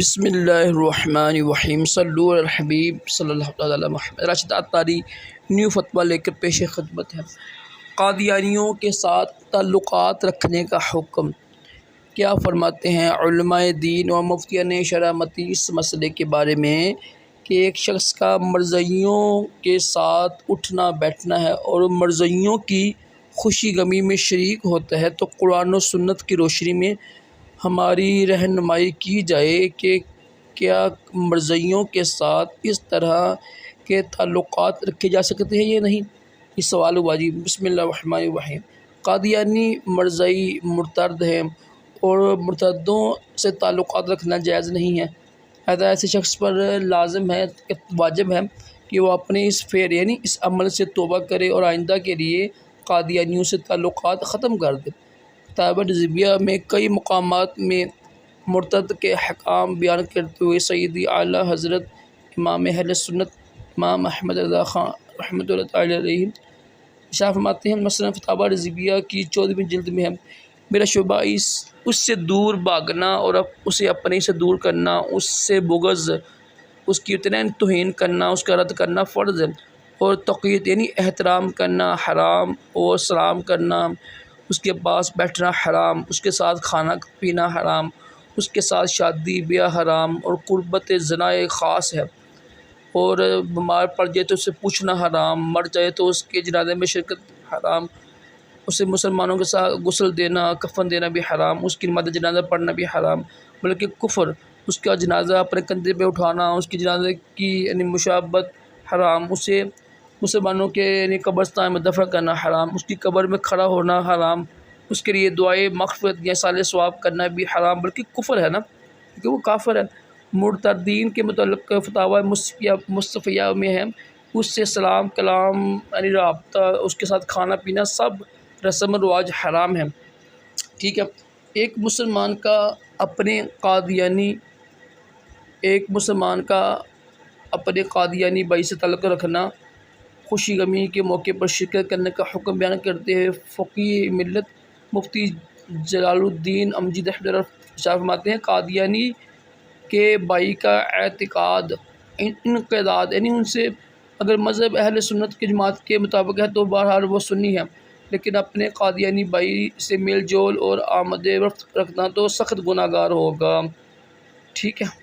بسم اللہ الرحمن الرحیم صلو علی الحبیب صلی اللہ تعالیٰ علی محمد۔ راشد عطاری نیو فتویٰ لے کر پیش خدمت ہے۔ قادیانیوں کے ساتھ تعلقات رکھنے کا حکم کیا فرماتے ہیں علماء دین و مفتیان شرعیہ اس مسئلے کے بارے میں کہ ایک شخص کا مرزائیوں کے ساتھ اٹھنا بیٹھنا ہے اور مرزائیوں کی خوشی غمی میں شریک ہوتا ہے، تو قرآن و سنت کی روشنی میں ہماری رہنمائی کی جائے کہ کیا مرزائیوں کے ساتھ اس طرح کے تعلقات رکھے جا سکتے ہیں یا نہیں۔ یہ سوال ہوا جی۔ بسم اللہ الرحمن الرحیم۔ قادیانی مرزائی مرتد ہیں اور مرتدوں سے تعلقات رکھنا جائز نہیں ہے۔ ایسے شخص پر لازم ہے، واجب ہے کہ وہ اپنے اس فعل یعنی اس عمل سے توبہ کرے اور آئندہ کے لیے قادیانیوں سے تعلقات ختم کر دے۔ کتاب رضویہ میں کئی مقامات میں مرتد کے احکام بیان کرتے ہوئے سیدی اعلیٰ حضرت امام اہل سنت امام احمد رضا خان رحمۃ اللہ تعالیٰ علیہ ارشاد فرماتے ہیں، مثلاً فتاویٰ رضویہ کی 14ویں جلد میں ہے، میرا شعبہ اس سے دور بھاگنا اور اسے اپنے سے دور کرنا، اس سے بغض، اس کی اتنا توہین کرنا، اس کا رد کرنا فرض ہے، اور تقویت یعنی احترام کرنا حرام، اور سلام کرنا، اس کے پاس بیٹھنا حرام، اس کے ساتھ کھانا پینا حرام، اس کے ساتھ شادی بیاہ حرام، اور قربت زنا خاص ہے، اور بیمار پڑ جائے تو اسے پوچھنا حرام، مر جائے تو اس کے جنازے میں شرکت حرام، اسے مسلمانوں کے ساتھ غسل دینا کفن دینا بھی حرام، اس کی نماز جنازہ پڑھنا بھی حرام بلکہ کفر، اس کا جنازہ اپنے کندھے پہ اٹھانا، اس کی جنازے کی یعنی مشابہت حرام، اسے مسلمانوں کے یعنی قبرستان میں دفن کرنا حرام، اس کی قبر میں کھڑا ہونا حرام، اس کے لیے دعائے مغفرت یا اصالِ ثواب کرنا بھی حرام بلکہ کفر ہے نا، کیونکہ وہ کافر ہے۔ مرتدین کے متعلق فتاویٰ مصطفیہ میں ہے، اس سے سلام کلام یعنی رابطہ، اس کے ساتھ کھانا پینا سب رسم و رواج حرام ہے۔ ٹھیک ہے۔ ایک مسلمان کا اپنے قادیانی بھائی سے تعلق رکھنا، خوشی غمی کے موقع پر شرکت کرنے کا حکم بیان کرتے ہیں فقیہ ملت مفتی جلال الدین امجد رحمۃ اللہ ارشاد فرماتے ہیں، قادیانی کے بھائی کا اعتقاد انقیاد یعنی ان سے اگر مذہب اہل سنت کی جماعت کے مطابق ہے تو بہرحال وہ سنی ہے، لیکن اپنے قادیانی بھائی سے میل جول اور آمد و رفت رکھنا تو سخت گناہ گار ہوگا۔ ٹھیک ہے۔